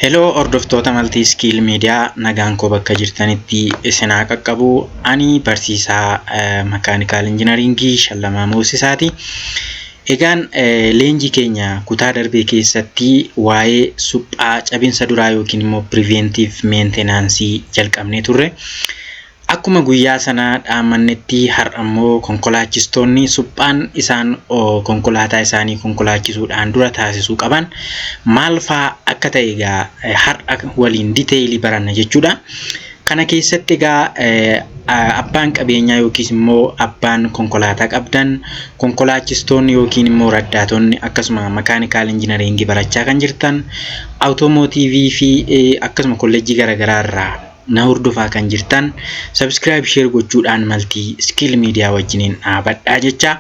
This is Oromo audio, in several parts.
Hello hordoftoota Maltii Skill Media nagaan koo bakka jirtanitti isin haa qaqqabu. Ani barsiisaa makaanikaal injiinaringii Shallamaa Moosisaati. Egaan leenjii keenya kutaa darbee keessatti waa'ee suphaa cabinsa duraa yookiin immoo preventive maintenance jalqabnee turre. Akkuma guyyaa sanaa dhaamannetti har'a immoo konkolaachistoonni suphaan isaan konkolaataa isaanii konkolaachisuudhaan dura taasisuu qaban maal fa'aa akka ta'e egaa har'a waliin detailii baranna jechuudha. Kana keessatti egaa abbaan qabeenyaa yookiin immoo abbaan konkolaataa qabdan konkolaachistoonni yookiin immoo raddaatonni akkasuma makaanikaal injiinaringii barachaa kan jirtan awutoomotiivii fi akkasuma kolleejjii garaagaraa irraa na hordofaa kan jirtan subscribe share gochuudhaan Maltii Skill Media wajjiniin dhaabadhaa jecha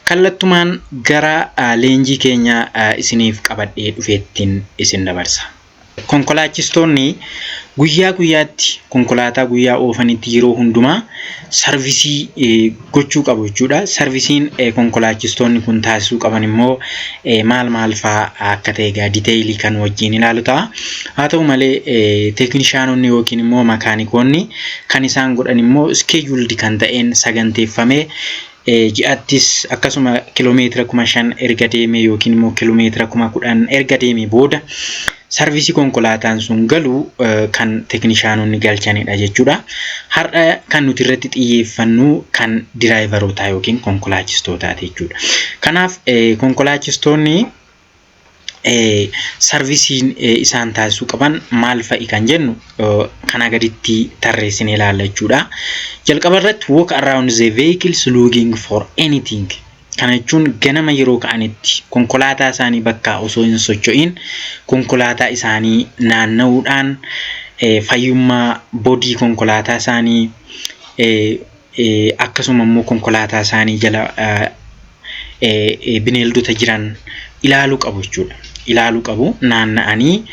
kallattumaan gara leenjii keenya isiniif qabadhee dhufeettiin isin dabarsa. Konkolaachistoonni guyyaa guyyaatti konkolaataa guyyaa oofanitti yeroo hundumaa sarvisii gochuu qabu jechuudha. Sarvisiin konkolaachistoonni kun taasisuu qaban immoo maal fa'aa akka ta'e egaa detailii kan wajjin ilaalu ta'a. Haa ta'u malee teeknishaanonni yookiin immoo makaanikoonni kan isaan godhan immoo scheduled kan ta'een saganteeffamee ji'attis akkasuma kiiloomeetira 5,000 erga deemee yookiin immoo kiiloomeetira 10,000 erga deemee booda sarvisii konkolaataan sun galu kan teeknishaanonni galchanidha jechuudha. Har'a kan nuti irratti xiyyeeffannu kan diraayivarootaa yookiin konkolaachistootaati jechuudha. Kanaaf konkolaachistoonni sarvisiin isaan taasisuu qaban maal fa'i kan jennu kana gaditti tarreessinee ilaalla jechuudha. Jalqaba irratti walk around the vehicles looking for anything. Kana jechuun ganama yeroo ka'anitti konkolaataa isaanii bakka osoo hin socho'in konkolaataa isaanii naanna'uudhaan fayyummaa boodii konkolaataa isaanii akkasuma immoo konkolaataa isaanii jala bineeldota jiran ilaaluu qabu jechuudha. Ilaaluu qabu naanna'anii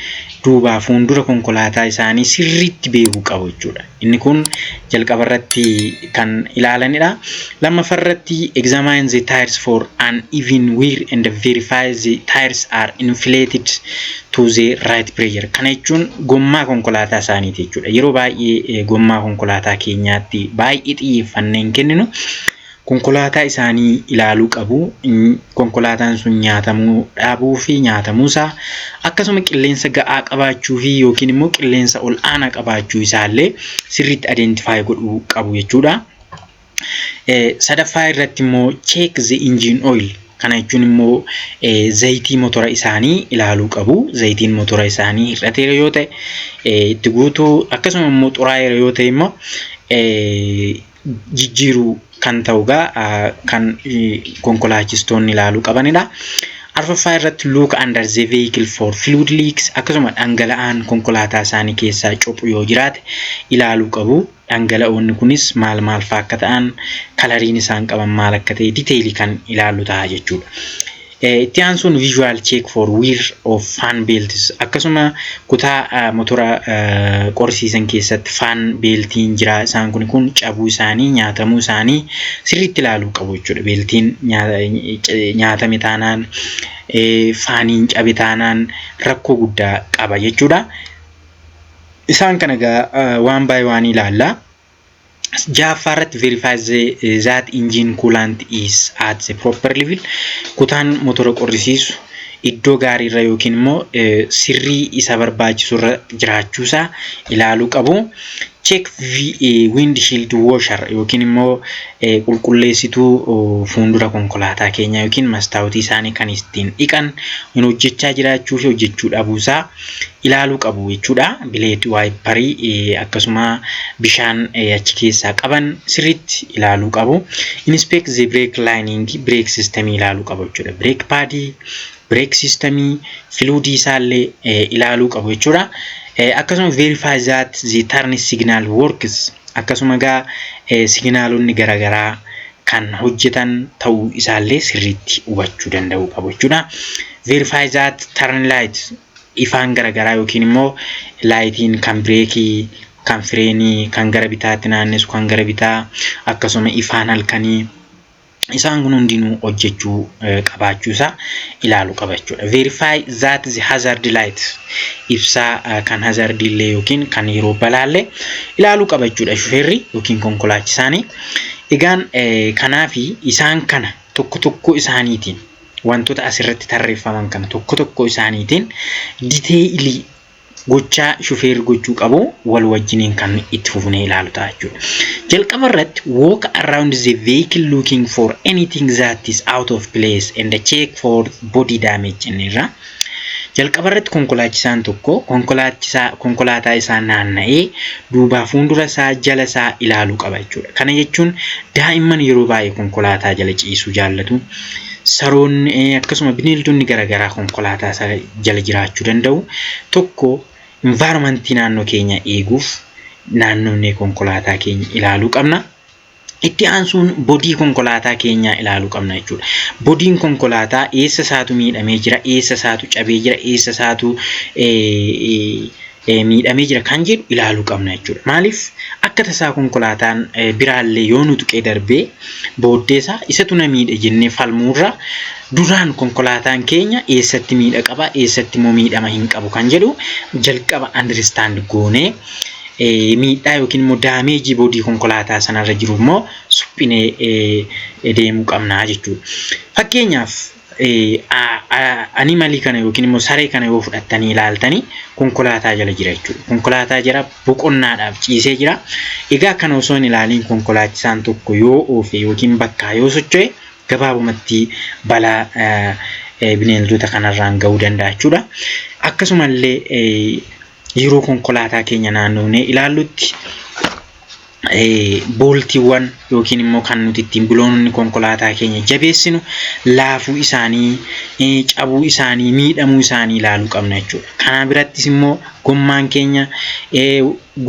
duubaa fuuldura konkolaataa isaanii sirriitti beekuu qabu jechuudha. Inni kun jalqaba irratti kan ilaalanidha. Lammaffaa irratti examine the tires for an even wear and verify the tires are inflated to the right pressure. Kana jechuun gommaa konkolaataa isaaniiti jechuudha. Yeroo baay'ee gommaa konkolaataa keenyaatti baay'ee xiyyeeffannee hin kenninu. Konkolaataa isaanii ilaaluu qabu. Konkolaataan sun nyaatamuu dhaabuu fi nyaatamuusaa akkasuma qilleensa ga'aa qabaachuu fi yookiin immoo qilleensa ol aanaa qabaachuu isaallee sirriitti identify godhuu qabu jechuudha. Sadaffaa irratti immoo check the engine oil. Kana jechuun immoo zayitii motora isaanii ilaaluu qabu. Zayitiin motora isaanii hir'ateera yoo ta'e itti guutuu akkasuma immoo xuraa'eera yoo ta'e immoo jijjiiruu kan ta'ugaa kan konkolaachistoonni ilaaluu qabanidha. Arfaffaa irratti look under the vehicle for fluid leaks akkasuma dhangala'aan konkolaataa isaanii keessaa cophu yoo jiraate ilaaluu qabu. Dhangala'oonni kunis maal fa'aa akka ta'an kalariin isaan qaban maal akka ta'e detailii kan ilaallu ta'a jechuudha. Itti aansuun visual check for wear of fan belts akkasuma kutaa motora qorsiisan keessatti fan beltiin jira isaan kun cabuu isaanii nyaatamuu isaanii sirriitti ilaaluu qabu jechuudha. Beltiin nyaatame taanaan faaniin cabe taanaan rakkoo guddaa qaba jechuudha. Isaan kana egaa waan baay'ee waan ilaalla. Jaffarat verifies that engine coolant is at the proper level. Kutaan motora qorrisiisu iddoo gaarii irra yookiin immoo sirrii isa barbaachisu irra jiraachuusaa ilaaluu qabu. Check windshield washer yookiin immoo qulqulleessituu fuuldura konkolaataa keenya yookiin mastaawutii isaanii kan ittiin dhiqan hin hojjechaa jiraachuu fi hojjechuu dhabuusaa ilaaluu qabu jechuudha. Bileed waayiparii akkasuma bishaan achi keessaa qaban sirriitti ilaaluu qabu. Inspect the brake lining, brake system ilaaluu qabu jechuudha. Brake paadii, brake system, fluidii isaallee ilaaluu qabu jechuudha. Akkasuma verify that the turn signal works. Akkasuma gaa signaalonni garaagaraa kan hojjetan ta'uu isaallee sirriitti hubachuu danda'uu qabu jechuudha. Verify that turn light ifaan garaagaraa yookiin immoo laayitiin kan bireekii, kan fireenii, kan gara bitaatti naannessu, kan gara bitaa akkasuma ifaan halkanii isaan kun hundinuu hojjechuu qabaachuu isaa ilaaluu qaba jechuudha. Verify that the hazard light ibsaa kan hazard illee yookiin kan yeroo balaallee ilaaluu qaba jechuudha shufeerri yookiin konkolaachisaanii. Egaan kanaafi isaan kana tokko isaaniitiin wantoota asirratti tarreeffaman kana tokko isaaniitiin detailii gochaa shufeerri gochuu qabu wal wajjiniin kan itti fufnee ilaalu ta'a jechuudha. Jalqaba irratti walk around the vehicle looking for anything that is out of place and check for body damage irra. Jalqaba irratti konkolaachisaan tokko konkolaataa isaa naanna'ee duubaa fuuldura isaa jala isaa ilaaluu qaba jechuudha. Kana jechuun daa'imman yeroo baay'ee konkolaataa jala ciisuu jaallatu. Saroonni akkasuma bineeldonni garaagaraa konkolaataa isaa jala jiraachuu danda'u. Tokko environmentii naannoo keenya eeguuf naannoon konkolaataa keenya ilaaluu qabna. Itti aansuun bodii konkolaataa keenya ilaaluu qabna jechuudha. Bodiin konkolaataa eessa isaatu miidhamee jira, eessa isaatu cabee jira, eessa isaatu miidhamee jira kan jedhu ilaaluu qabna jechuudha. Maaliif akka tasaa konkolaataan biraallee yoo nu tuqee darbee booddeesaa isatu na miidhe jennee falmuurra duraan konkolaataan keenya eessatti miidha qaba, eessatti immoo miidhama hin qabu kan jedhu jalqaba understand goonee miidhaa yookiin immoo daameejii bodii konkolaataa sanarra jiru immoo suphinee deemuu qabna jechuudha. Fakkeenyaaf animalii kana yookiin immoo saree kana yoo fudhattanii ilaaltanii konkolaataa jala jira jechuudha. Konkolaataa jala boqonnaadhaaf ciisee jira. Egaa kana osoo hin ilaaliin konkolaachisaan tokko yoo oofe yookiin bakkaa yoo socho'e gabaabumatti balaa bineeldota kanarraan ga'uu danda'a jechuudha. Akkasumallee yeroo konkolaataa keenya naannoonee ilaallutti booltiiwwan yookiin immoo kan nuti ittiin biloonni konkolaataa keenya jabeessinu laafuu isaanii, cabuu isaanii, miidhamuu isaanii ilaaluu qabna jechuudha. Kana birattis immoo gommaan keenya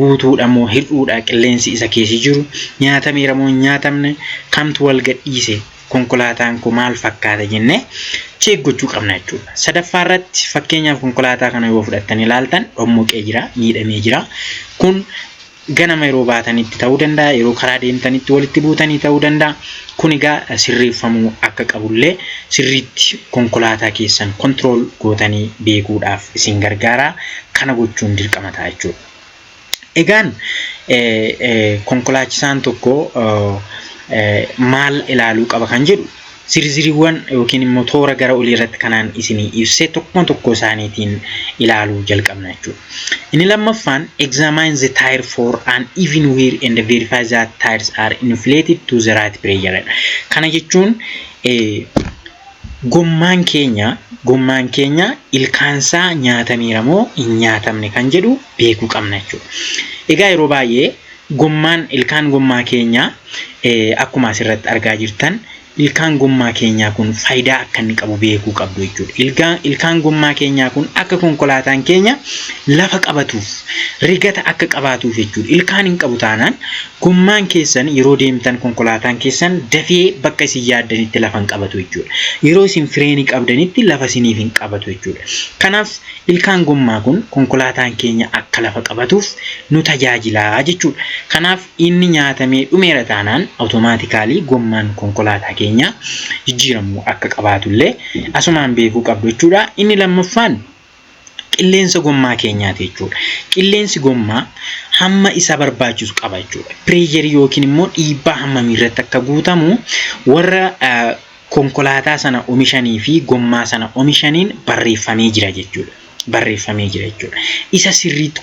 guutuudha moo hir'uudha qilleensi isa keessa jiru, nyaatameera moo nyaatamne, kamtu wal gadhiise konkolaataan kun maal fakkaata jennee check gochuu qabna jechuudha. Sadaffaa irratti fakkeenyaaf konkolaataa kana yoo fudhattanii ilaaltan dhommoqee jira, miidhamee jira. Kun ganama yeroo baatanitti ta'uu danda'a, yeroo karaa deemtanitti walitti buutanii ta'uu danda'a. Kun egaa sirreeffamuu akka qabullee sirriitti konkolaataa keessan control gootanii beekuudhaaf isin gargaara. Kana gochuun dirqama ta'a jechuudha. Egaan konkolaachisaan tokko maal ilaaluu qaba kan jedhu zirziriiwwan yookiin immoo toora gara olii irratti kanaan isinii ibsee tokko isaaniitiin ilaaluu jalqabna jechuudha. Inni lammaffaan examine the tire for an even wear and verify that tires are inflated to the right pressure. Kana jechuun gommaan keenya ilkaansaa nyaatameera moo hin nyaatamne kan jedhu beekuu qabna jechuudha. Egaa yeroo baay'ee ilkaan gommaa keenya akkuma asirratti argaa jirtan ilkaan gommaa keenyaa kun faayidaa akka inni qabu beekuu qabdu jechuudha. Ilkaan gommaa keenyaa kun akka konkolaataan keenya lafa qabatuuf, rigata akka qabaatuuf jechuudha. Ilkaan hin qabu taanaan gommaan keessan yeroo deemtan konkolaataan keessan dafee bakka isin yaaddanitti lafa hin qabatu jechuudha. Yeroo isin fireenii qabdanitti lafa isiniif hin qabatu jechuudha. Kanaaf ilkaan gommaa kun konkolaataan keenya akka lafa qabatuuf nu tajaajila jechuudha. Kanaaf inni nyaatamee dhumeera taanaan automaatikaalii gommaan konkolaataa keenya jijjiiramuu akka qabaatullee asumaan beekuu qabdu jechuudha. Inni lammaffaan qilleensa gommaa keenyaati jechuudha. Qilleensi gommaa hamma isa barbaachisu qaba jechuudha. Pireejerii yookiin immoo dhiibbaa hammamii irratti akka guutamu warra konkolaataa sana oomishanii fi gommaa sana oomishaniin barreeffamee jira jechuudha. Isa sirriitti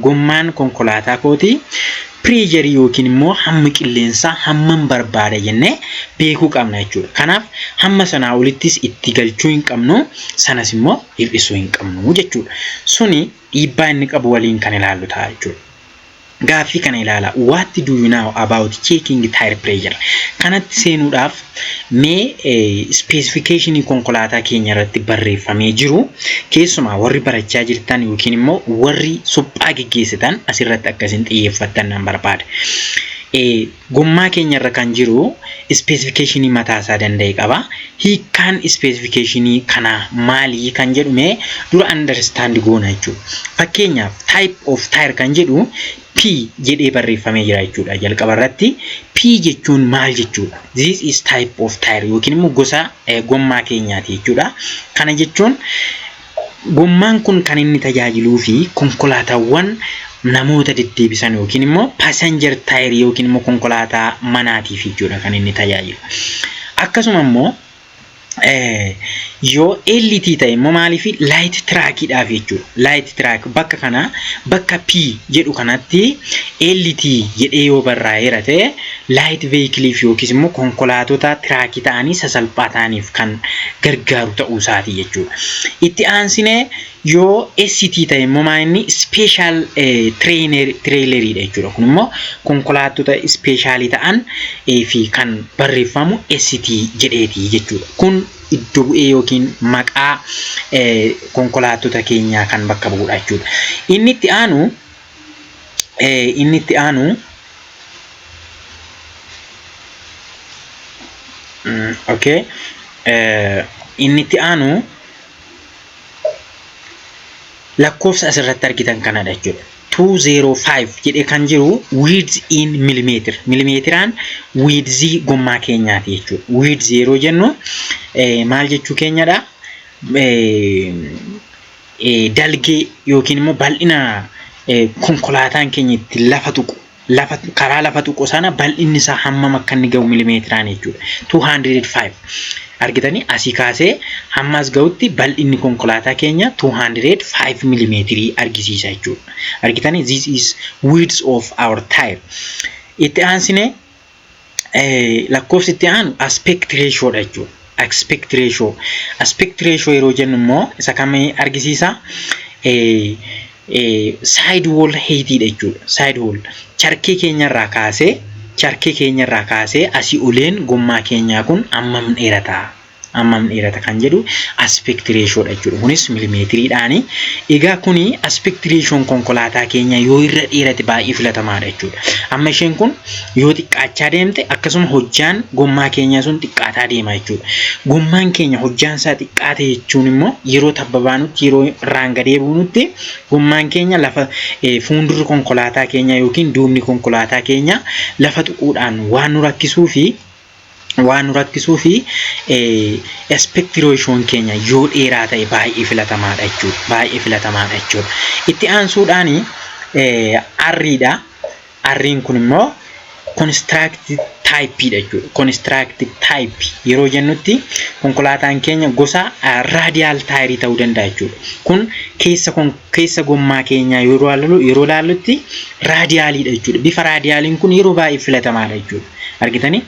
gommaan konkolaataa kooti pireejerii yookiin immoo hamma qilleensaa hammam barbaada jennee beekuu qabna jechuudha. Kanaaf hamma sanaa olittis itti galchuu hin qabnu, sanas immoo hir'isuu hin qabnu jechuudha. Suni dhiibbaa inni qabu waliin kan ilaallu ta'a jechuudha. Gaaffii kana ilaala. What do you know about checking tire pressure? Kanatti seenuudhaaf mee specification konkolaataa keenya irratti barreeffamee jiru keessumaa warri barachaa jirtan yookiin immoo warri suphaa geggeessitan asirratti akkasiin xiyyeeffattan nan barbaada. Gommaa keenya irra kan jiru specification mataa isaa danda'e qaba. Hiikkaan specification kana maali kan jedhume dura understand goona jechuudha. Fakkeenyaaf type of tire kan jedhu P jedhee barreeffamee jira jechuudha. Jalqaba irratti P jechuun maal jechuudha? This is type of tire yookiin immoo gosa gommaa keenyaati jechuudha. Kana jechuun gommaan kun kan inni tajaajiluu fi konkolaataawwan namoota deddeebisan yookiin immoo passenger tire yookiin immoo konkolaataa manaatiif jechuudha kan inni tajaajilu. Akkasuma immoo yoo LT ta'e immoo maaliif light trackidhaaf jechuudha. Light track bakka kana bakka P jedhu kanatti LT jedhee yoo barraa'eera ta'e light vehicle yookiis immoo konkolaatota track ta'anii sasalphaa ta'aniif kan gargaaru ta'uu isaati jechuudha. Itti aansine yoo ST ta'e immoo maanni special traileridha jechuudha. Kun immoo konkolaattota specialii ta'an fi kan barreeffamu ST jedheeti jechuudha. Kun iddoo bu'ee yookiin maqaa konkolaattota keenyaa kan bakka bu'uudha jechuudha. Inni itti aanu inni itti aanu lakkoofsa asirratti argitan kanadha jechuudha. 205 jedhee kan jiru width in millimeter. Millimeteraan width gommaa keenyaati jechuudha. Width yeroo jennu maal jechuu keenyadha? Dalgee yookiin immoo bal'ina konkolaataan keenya itti karaa lafa tuqu sana bal'inni isaa hammam akka inni ga'u millimeteraan jechuudha. 205 argitanii asii kaasee hammas ga'utti bal'inni konkolaataa keenya 205 millimeterii argisiisa jechuudha. Argitanii this is width of our tire. Itti aansine lakkoofsi itti aanu aspect ratio dha jechuudha. Aspect ratio yeroo jennu immoo isa kamii argisiisa? Side wall height dha jechuudha. Side wall charkee keenyarraa kaasee asii oleen gommaa keenyaa kun hammam dheerata kan jedhu aspect ratio dha jechuudha. Kunis millimeetiriidhaani. Egaa kuni aspect ratioon konkolaataa keenya yoo irra dheerate baay'ee filatamaadha jechuudha. Amma isheen kun yoo xiqqaachaa deemte akkasuma hojjaan gommaa keenyaa sun xiqqaataa deema jechuudha. Gommaan keenya hojjaan isaa xiqqaate jechuun immoo yeroo tabbabaanutti yeroo irraan gadee buunutti gommaan keenya lafa fuuldurri konkolaataa keenyaa yookiin duubni konkolaataa keenyaa lafa tuquudhaan waan nu rakkisuu fi aspect ratioon keenya yoo dheeraa ta'e baay'ee filatamaadha jechuudha. Itti aansuudhaani R'dha. R'n kun immoo constructed type dha jechuudha. Constructed type yeroo jennutti konkolaataan keenya gosa radial tire ta'uu danda'a jechuudha. Kun keessa gommaa keenyaa yeroo laallutti radialidha jechuudha. Bifa radialiin kun yeroo baay'ee filatamaadha jechuudha. Argitanii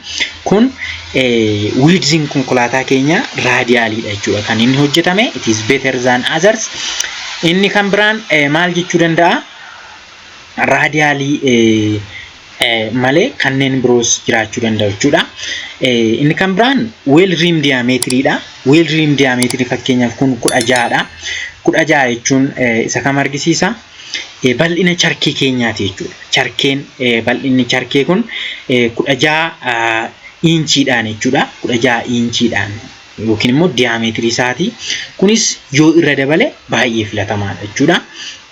kun widthin konkolaataa keenya radialidha jechuudha. Kan inni hojjetame it is better than others. Inni kan biraan maal jechuu danda'a? Radialii malee kanneen biroos jiraachuu danda'u jechuudha. Inni kan biraan wheel rim diameter dha. Wheel rim diameter fakkeenyaaf kun 16 dha. 16 jechuun isa kam argisiisa? Bal'ina charkee keenyaati jechuudha. Bal'inni charkee kun 16 inchiidhaan jechuudha. 16 inchiidhaan yookiin immoo diameetirii isaati. Kunis yoo irra dabale baay'ee filatamaadha jechuudha.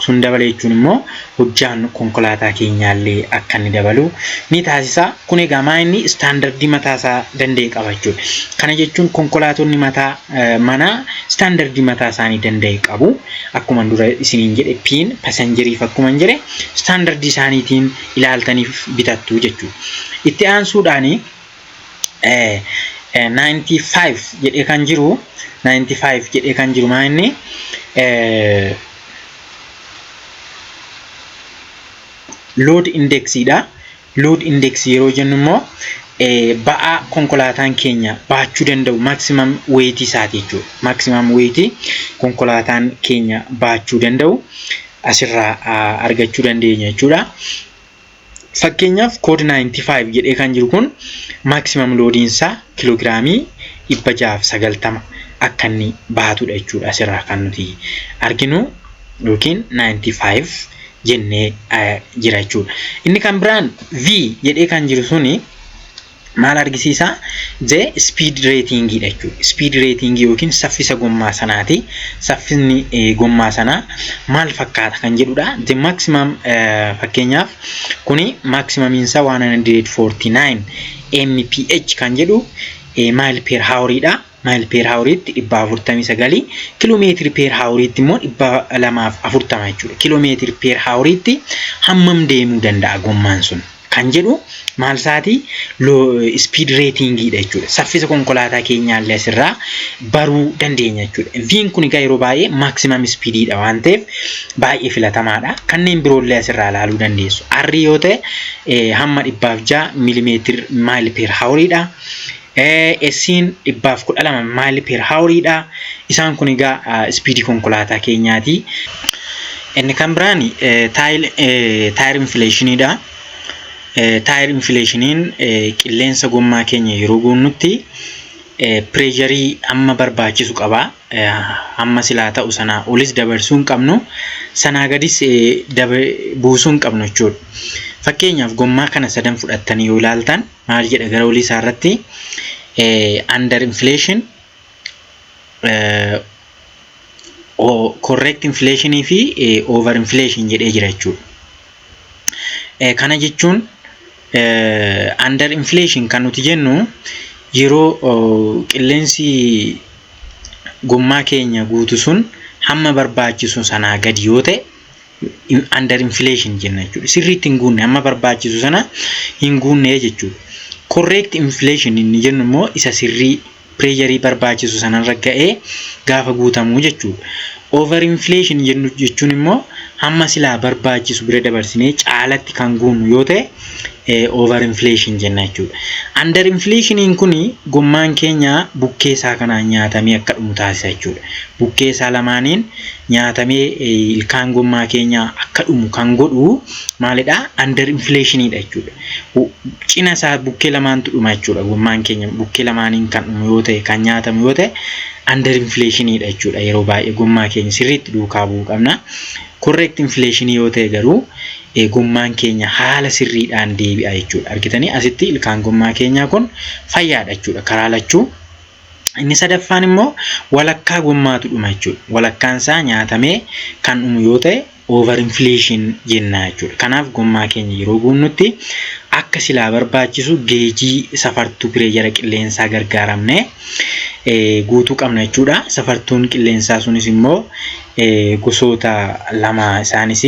Sun dabale jechuun immoo hojjaan konkolaataa keenyaallee akka inni dabalu ni taasisa. Kun egaa inni standardii mataa isaa danda'e qaba jechuudha. Kana jechuun konkolaatonni manaa standardii mataa isaanii danda'e qabu. Akkuma dura isiniin jedhe P'n passengeriif akkuma jedhe standardii isaaniitiin ilaaltaniif bitattu jechuudha. Itti aansuudhaani 95 jedhee kan jiru maanni load index dha. Load index yeroo jennu immoo ba'aa konkolaataan keenya baachuu danda'u maximum weight isaati jechuudha. Maximum weight konkolaataan keenya baachuu danda'u asirraa argachuu dandeenya jechuudha. Fakkeenyaaf code 95 jedhee kan jiru kun maximum loadiin isaa kiloogiraamii 690 akka inni baatudha jechuudha. Asirraa kan nuti arginu yookiin 95 jennee jira jechuudha. Inni kan biraan V jedhee kan jiru suni maal argisiisa je speed rating jechuudha. Speed rating yookiin saffisa gommaa sanaati. Saffisni gommaa sanaa maal fakkaata kan jedhudha. The maximum fakkeenyaaf kuni maximum insa 149 mph kan jedhu mile per hour dha. Mile per hour itti 149 kilomeetri per hour itti immoo 240 jechuudha. Kilomeetri per hour itti hammam deemuu danda'a gommaan sun kan jedhu maal isaati speed rating dha jechuudha. Saffisa konkolaataa keenyaa illee asirraa baruu dandeenya jechuudha. V'n kun egaa yeroo baay'ee maximum speed dha waan ta'eef baay'ee filatamaadha. Kanneen biroo illee asirraa ilaaluu dandeessu. R yoo ta'e hamma 106 mm mile per hour dha. Esiin 112 mile per hour dha. Isaan kun egaa speed konkolaataa keenyaati. Inni kan biraan tire inflation dha. Tire inflationiin qilleensa gommaa keenya yeroo guunnutti pressure amma barbaachisu qaba. Amma silaa ta'u sanaa olis dabarsuu hin qabnu, sanaa gadis buusuu hin qabnu jechuudha. Fakkeenyaaf gommaa kana sadan fudhattanii yoo ilaaltan maal jedha gara olii isaa irratti under inflation, correct inflation fi over inflation jedhee jira jechuudha. Kana jechuun under inflation kan nuti jennu yeroo qilleensi gommaa keenya guutu sun hamma barbaachisu sanaa gadi yoo ta'e under inflation jenna jechuudha. Sirriitti hin guunne hamma barbaachisu sana hin guunne jechuudha. Correct inflation inni jennu immoo isa sirrii pressure barbaachisu sanarra ga'ee gaafa guutamu jechuudha. Over inflation jechuun immoo hamma silaa barbaachisu bira dabarsinee caalatti kan guunu yoo ta'e over inflation jenna jechuudha. Under inflation kuni gommaan keenya bukkee isaa kanaan nyaatamee akka dhumu taasisa jechuudha. Bukkee isaa lamaaniin nyaatamee ilkaan gommaa keenya akka dhumu kan godhu maalidha? Under inflation dha jechuudha. Cina isaa bukkee lamaantu dhuma jechuudha. Gommaan keenya bukkee lamaaniin kan dhumu yoo ta'e kan nyaatamu yoo ta'e under inflation dha jechuudha. Yeroo baay'ee gommaa keenya sirriitti duukaa bu'uu qabna. Correct inflation yoo ta'e garuu gommaan keenya haala sirriidhaan deebi'a jechuudha. Argitanii asitti ilkaan gommaa keenyaa kun fayyaadha jechuudha karaa lachuu. Inni sadaffaan immoo walakkaa gommaatu dhuma jechuudha. Walakkaan isaa nyaatamee kan dhumu yoo ta'e over inflation jenna jechuudha. Kanaaf gommaa keenya yeroo guunnutti akka silaa barbaachisu geejii safartuu pireejara qilleensaa gargaaramne guutuu qabna jechuudha. Safartuun qilleensaa sunis immoo gosoota lama isaanis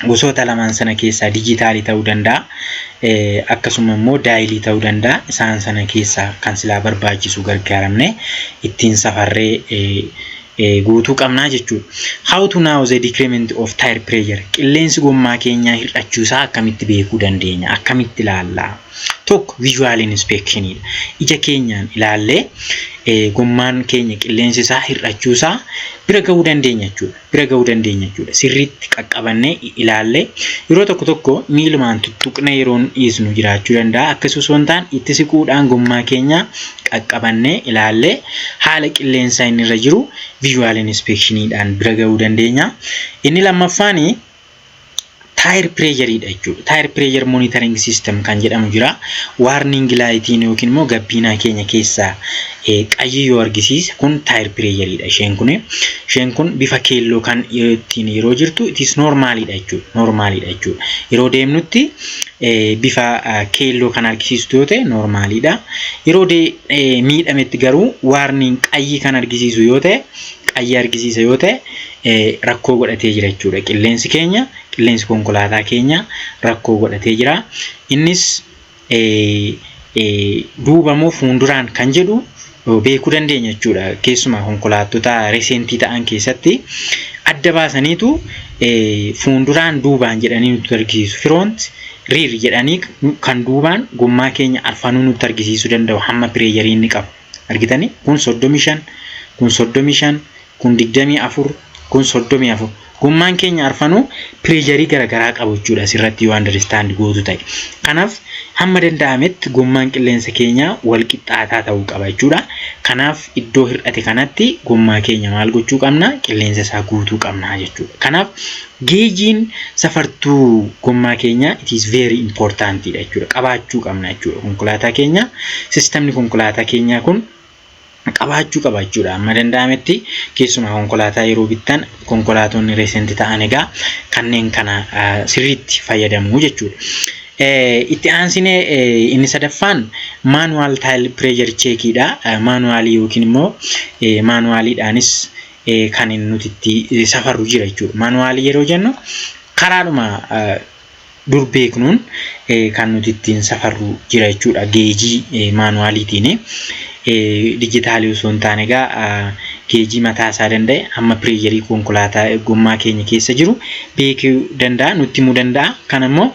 gosoota lamaan sana keessaa dijitaalii ta'uu danda'a. Akkasuma immoo daayilii ta'uu danda'a. Isaan sana keessaa kan silaa barbaachisu gargaaramne ittiin safarree guutuu qabnaa jechuudha. How to know the decrement of tire pressure? Qilleensi gommaa keenyaa hir'achuu isaa akkamitti beekuu dandeenya? Akkamitti ilaalla? Tokko visual inspection dha. Ija keenyaan ilaallee gommaan keenya qilleensi isaa hir'achuu isaa bira ga'uu dandeenya jechuudha. Bira ga'uu dandeenya jechuudha. Sirriitti qaqqabannee ilaallee yeroo tokko tokko miilumaan tuttuqnee yeroon dhiisnu jiraachuu danda'a. Akkasumas wantaan itti siquudhaan gommaa keenya qaqqabannee ilaallee haala qilleensaa inni irra jiru visual inspectioniidhaan bira ga'uu dandeenya. Inni lammaffaan tire pressure dha jechuudha. Tire pressure monitoring system kan jedhamu jira. Warning lightiin yookiin immoo gabbinaa keenya keessaa qayyii yoo argisiise kun tire pressure dha. Isheen kun bifa keelloo kan ittiin yeroo jirtu it is normal dha jechuudha. Normal dha jechuudha. Yeroo deemnutti bifa keelloo kan argisiistu yoo ta'e normal dha. Yeroo miidhametti garuu warning qayyii kan argisiisu yoo ta'e qayyii argisiisa yoo ta'e rakkoo godhatee jira jechuudha. Qilleensi keenya qilleensi konkolaataa keenya rakkoo godhatee jira. Innis duubamoo fuunduraan kan jedhu beekuu dandeenya jechuudha. Keessumaa konkolaattota resentii ta'an keessatti adda baasaniitu fuunduraan duubaan jedhanii nutti argisiisu. Front rear jedhanii kan duubaan gommaa keenya arfanuu nutti argisiisuu danda'u hamma pireejarii inni qabu. Argitanii kun 35 kun 35 kun 24 kun 34 gommaan keenya arfanuu pireejarii garagaraa qabu jechuudha asirratti yoo understand gootu ta'e. Kanaaf hamma danda'ametti gommaan qilleensa keenya wal qixxaataa ta'uu qaba jechuudha. Kanaaf iddoo hir'ate kanatti gommaa keenya maal gochuu qabna? Qilleensa isaa guutuu qabna jechuudha. Kanaaf geejiin safartuu gommaa keenya it is very important jechuudha. Qabaachuu qabna jechuudha. Konkolaataa keenya sistemni konkolaataa keenyaa kun qabaachuu qaba jechuudha. Amma danda'ametti keessumaa konkolaataa yeroo bittan konkolaatonni recent ta'an egaa kanneen kana sirriitti fayyadamu jechuudha. Itti aansine inni sadaffaan manual tire pressure checkidha. Manualii yookiin immoo manualiidhaanis kan nuti itti safarru jira jechuudha. Manualii yeroo jennu karaadhuma dur beeknuun kan nuti ittiin safarru jira jechuudha. Geejii manualiitiin digitaalii osoo hin taane egaa geejii mataa isaa danda'e amma pireejarii konkolaataa gommaa keenya keessa jiru beekuu danda'a, nutti himuu danda'a. Kan immoo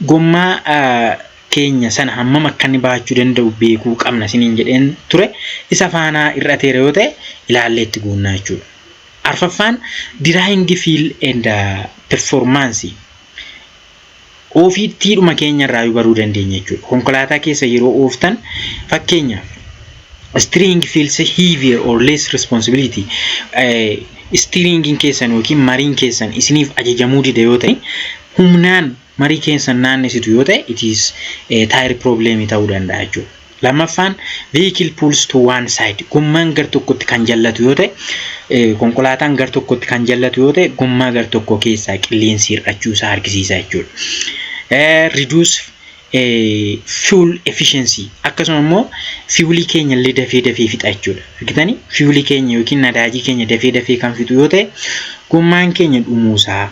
gommaa keenya sana hammam akka inni baachuu danda'u beekuu qabna siniin jedheen ture. Isa faanaa irrateera yoo ta'e ilaallee itti guunnaa jechuudha. Arfaffaan drying feel and performance. Ofiittiidhuma keenya irraa baruu dandeenya jechuudha. Konkolaataa keessa yeroo ooftan fakkeenyaaf steering feels heavier or less responsibility. Steeringin keessan yookiin mariin keessan isiniif ajajamuu dida yoo ta'e humnaan marii keessan naannesitu yoo ta'e it is tire problem ta'uu danda'a jechuudha. Lammaffaan vehicle pulls to one side. Gommaan gar tokkotti kan jallatu yoo ta'e konkolaataan gar tokkotti kan jallatu yoo ta'e gommaa gar tokko keessaa qilleensi hir'achuu isaa argisiisa jechuudha. Reduce fuel efficiency. Akkasuma immoo fuelii keenya illee dafee fixa jechuudha. Argitanii fuelii keenya yookiin nadaajii keenya dafee kan fixu yoo ta'e gommaan keenya dhumuusaa,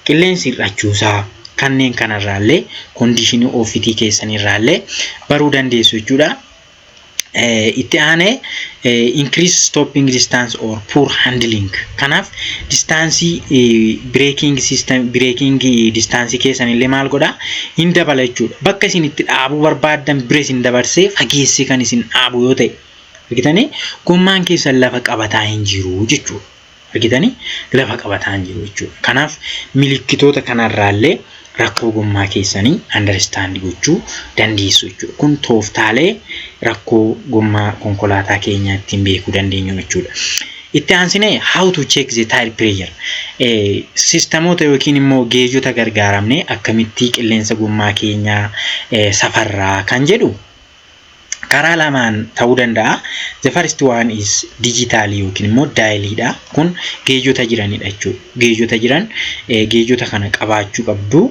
qilleensi hir'achuusaa kanneen kanarraallee conditionii ofiitii keessanirraallee baruu dandeessu jechuudha. Itti aanee increase stopping distance or poor handling. Kanaaf distaansii breaking distaansii keessanillee maal godha? Hin dabala jechuudha. Bakka isin itti dhaabuu barbaaddan bira isin dabarsee fageessee kan isin dhaabu yoo ta'e argitanii gommaan keessan lafa qabataa hin jiru jechuudha. Argitanii lafa qabataa hin jiru jechuudha. Kanaaf milikkitoota kanarraallee rakkoo gommaa keessanii understand gochuu dandeessu jechuudha. Kun tooftaalee rakkoo gommaa konkolaataa keenyaa ittiin beekuu dandeenyu jechuudha. Itti aansine how to check the tire pressure. Sistemoota yookiin immoo geejota gargaaramne akkamitti qilleensa gommaa keenyaa safarraa kan jedhu karaa lamaan ta'uu danda'a. The first one is digital yookiin immoo dialidha. Kun geejota jiranidha jechuudha. Geejota jiran geejota kana qabaachuu qabdu.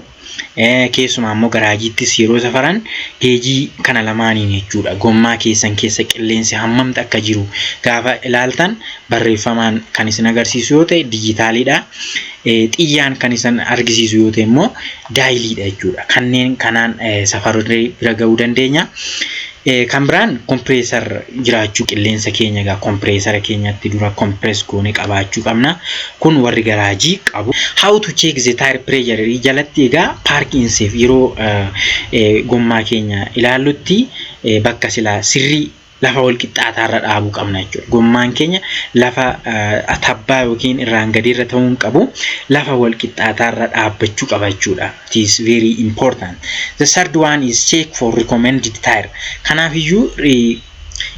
Keessumaa immoo garaajiittis yeroo safaran geejii kana lamaaniin jechuudha. Gommaa keessan keessa qilleensi hammamta akka jiru gaafa ilaaltan barreeffamaan kan isin agarsiisu yoo ta'e dijitaalidha. Xiyyaan kan isin argisiisu yoo ta'e immoo daayiliidha jechuudha. Kanneen kanaan safarree bira ga'uu dandeenya. Kan biraan kompireesar jiraachuu qilleensa keenya egaa kompireesara keenyatti dura kompirees goone qabaachuu qabna. Kun warri garaajii qabu. How to check the tire pressure jalatti egaa parking safe yeroo gommaa keenya ilaallutti bakka silaa sirrii lafa wal qixxaataarra dhaabuu qabna jechuudha. Gommaan keenya lafa tabbaa yookiin irraan gadiirra ta'uu hin qabu. Lafa wal qixxaataarra dhaabbachuu qaba jechuudha. It is very important. The third one is check for recommended tire. Kanaafiyyuu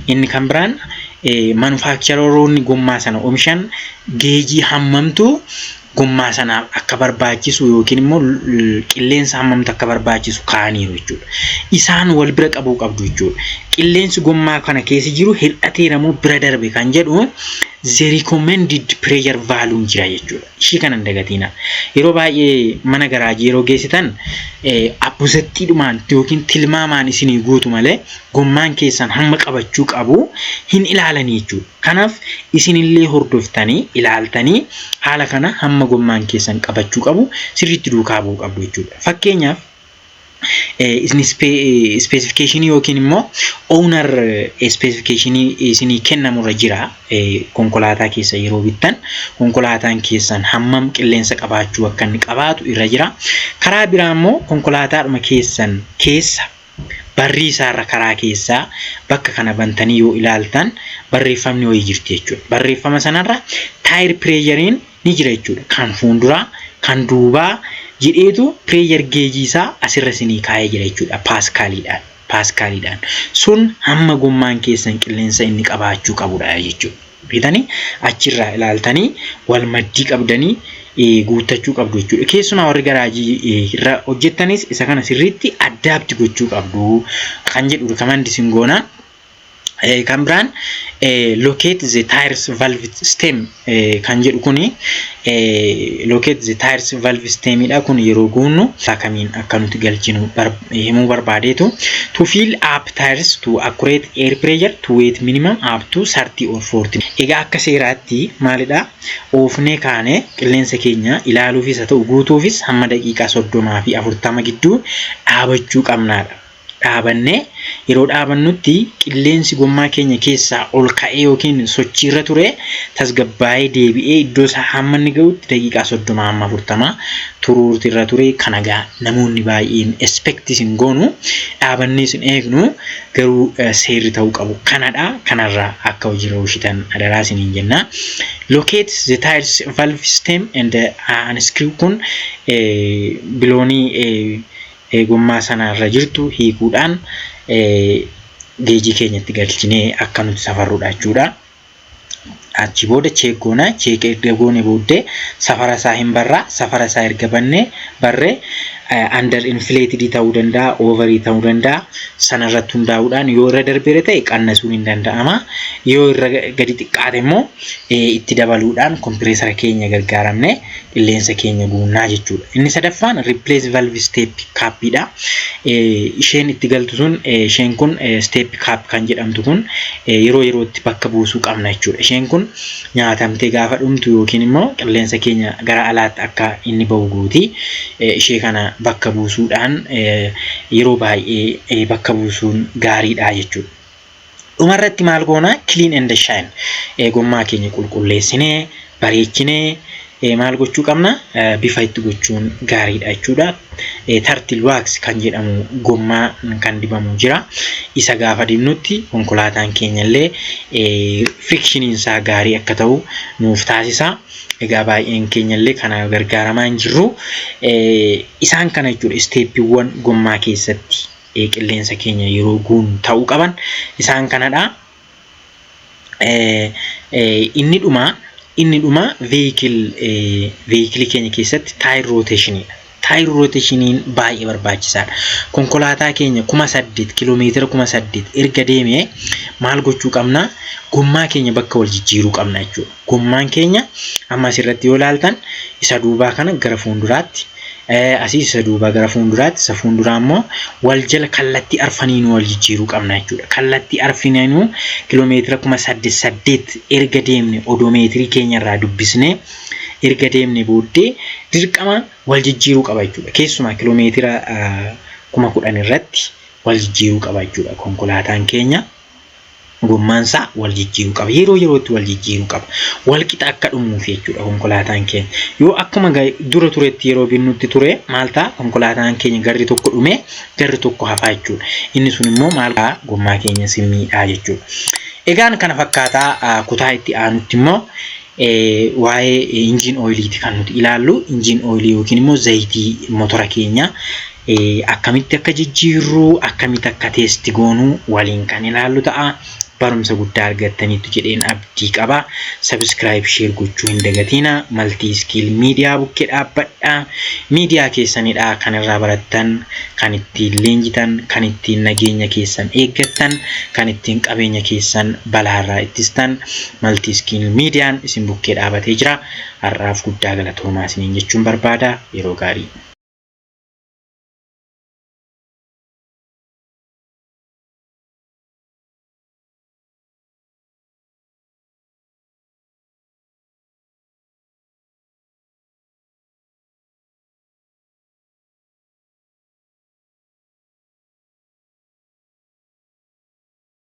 inni kan biraan manufactureroonni gommaa sana oomishan geejii hammamtu gommaa sana akka barbaachisu yookiin immoo qilleensa hammamtu akka barbaachisu kaaniiru jechuudha. Isaan wal bira qabuu qabdu jechuudha. Qilleensi gommaa kana keessa jiru hir'ateeramoo bira darbe kan jedhu the recommended pressure value jira jechuudha. Ishii kana dagatiina. Yeroo baay'ee mana garaajii yeroo geessitan abbusattiidhumaan yookiin tilmaamaan isinii guutu malee gommaan keessan hamma qabachuu qabu hin ilaalanii jechuudha. Kanaaf isinillee hordoftanii ilaaltanii haala kana hamma gommaan keessan qabachuu qabu sirriitti duukaa bu'uu qabdu jechuudha. Fakkeenyaaf isni specification yookiin immoo owner specification isinii kennamurra jira. Konkolaataa keessa yeroo bittan konkolaataan keessan hammam qilleensa qabaachuu akka inni qabaatu irra jira. Karaa biraa immoo konkolaataadhuma keessan keessa barrii isaarra karaa keessaa bakka kana bantanii yoo ilaaltan barreeffamni wayii jirti jechuudha. Barreeffama sanarra tire pressurein ni jira jechuudha. Kan fuulduraa kan duubaa jedheetu pressure gauge isaa asirra isinii kaa'ee jira jechuudha. Paaskaaliidhaan sun hamma gommaan keessan qilleensa inni qabaachuu qabudha jechuudha. Bitanii achirraa ilaaltanii wal maddii qabdanii guuttachuu qabdu jechuudha. Keessumaa warri garaajii irra hojjettanis isa kana sirriitti adapt gochuu qabdu kan jedhu recommend isin goona. Kan biraan locate the tires valve stem kan jedhu kuni locate the tires valve stemidha. Kun yeroo guunnu akkamiin akka nuti galchinu himuu barbaadeetu to fill up tires to accurate air pressure to weight minimum up to 30 or 40. Egaa akka seeraatti maalidha oofnee kaane qilleensa keenya ilaaluufis haa ta'u guutuufis hamma daqiiqaa 30 fi 40 gidduu dhaabachuu qabnaadha. Dhaabannee yeroo dhaabannutti qilleensi gommaa keenya keessaa ol ka'ee yookiin sochiirra ture tasgabbaa'ee deebi'ee iddoo isaa hamma inni ga'utti daqiiqaa 30 hamma 40 turuurtirra ture. Kana gaa namoonni baay'een expect isin goonu dhaabannee isin eegnu garuu seerri ta'uu qabu. Kanadha kanarraa akka hojii raawwatan adaraa isiniin jenna. Locate the tires valve stem and unscrew kun biloonii gommaa sanarra jirtu hiikuudhaan geejii keenyatti galchinee akka nuti safarruudha jechuudha. Achi booda cheekgoona erga goone booddee safara isaa hin barraa. Safara isaa erga barree under inflated ta'uu danda'a, over ta'uu danda'a. Sanarratti hundaa'uudhaan yoo irra darbee ta'e qannasuun hin danda'ama. Yoo irra gadi xiqqaate immoo itti dabaluudhaan kompireesara keenya gargaaramne qilleensa keenya guunnaa jechuudha. Inni sadaffaan replace valve step cap'idha. Isheen itti galtu sun isheen kun step cap kan jedhamtu kun yeroo yerootti bakka buusuu qabna jechuudha. Isheen kun nyaatamtee gaafa dhumtu yookiin immoo qilleensa keenya gara alaatti akka inni ba'u gooti. Ishee kana bakka buusuudhaan yeroo baay'ee bakka buusuun gaariidha jechuudha. Dhumarratti maal goona clean and shine gommaa keenya qulqulleessinee bareechinee maal gochuu qabna bifa itti gochuun gaariidha jechuudha. Turtle wax kan jedhamu gommaa kan dibamu jira. Isa gaafa dibnutti konkolaataan keenya illee frictioniin isaa gaarii akka ta'u nuuf taasisa. Egaa baay'een keenya illee kana gargaaramaa hin jirru. Isaan kana jechuudha steeppiiwwan gommaa keessatti qilleensa keenya yeroo guun ta'uu qaban isaan kanadha. Inni dhuma vehicle keenya keessatti tire rotationidha. Tire rotationiin baay'ee barbaachisaadha. Konkolaataa keenya 8,000 kiiloomeetira 8,000 erga deemee maal gochuu qabna? Gommaa keenya bakka wal jijjiiruu qabna jechuudha. Gommaan keenya amma asirratti yoo ilaaltan isa duubaa kana gara fuulduraatti asii isa duubaa gara fuulduraatti isa fuulduraa immoo wal jala kallattii arfaniin wal jijjiiruu qabna jechuudha. Kallattii arfaniinuu kiiloomeetira 8,800 erga deemne odoomeetirii keenya irraa dubbisnee erga deemne booddee dirqama wal jijjiiruu qaba jechuudha. Keessumaa kiiloomeetira 10,000 irratti wal jijjiiruu qaba jechuudha. Konkolaataan keenya gommaan isaa wal jijjiiruu qaba. Yeroo yerootti wal jijjiiruu qaba. Wal qixa akka dhumuuf jechuudha konkolaataan keenya. Yoo akkuma dura turetti yeroo binnutti ture maal ta'a konkolaataan keenya garri tokko dhume garri tokko hafaa jechuudha. Inni sun immoo maal ta'a gommaa keenya simmiidhaa jechuudha. Egaan kana fakkaataa kutaa itti aanutti immoo waa'ee engine oiliiti kan nuti ilaallu. Engine oilii yookiin immoo zayitii motora keenya akkamitti akka jijjiirru akkamitti akka teesti goonu waliin kan ilaallu ta'a. Barumsa guddaa argattaniitu jedheen abdii qaba. Subscribe share gochuu hin dagatina. Multi skill media bukkee dhaabbadha. Media keessanidha kan irraa barattan, kan ittiin leenjitan, kan ittiin nageenya keessan eeggattan, kan ittiin qabeenya keessan balaarraa ittistan. Multi skill mediaan isin bukkee dhaabatee jira. Har'aaf guddaa galatoomaa isiniin jechuun barbaada. Yeroo gaarii.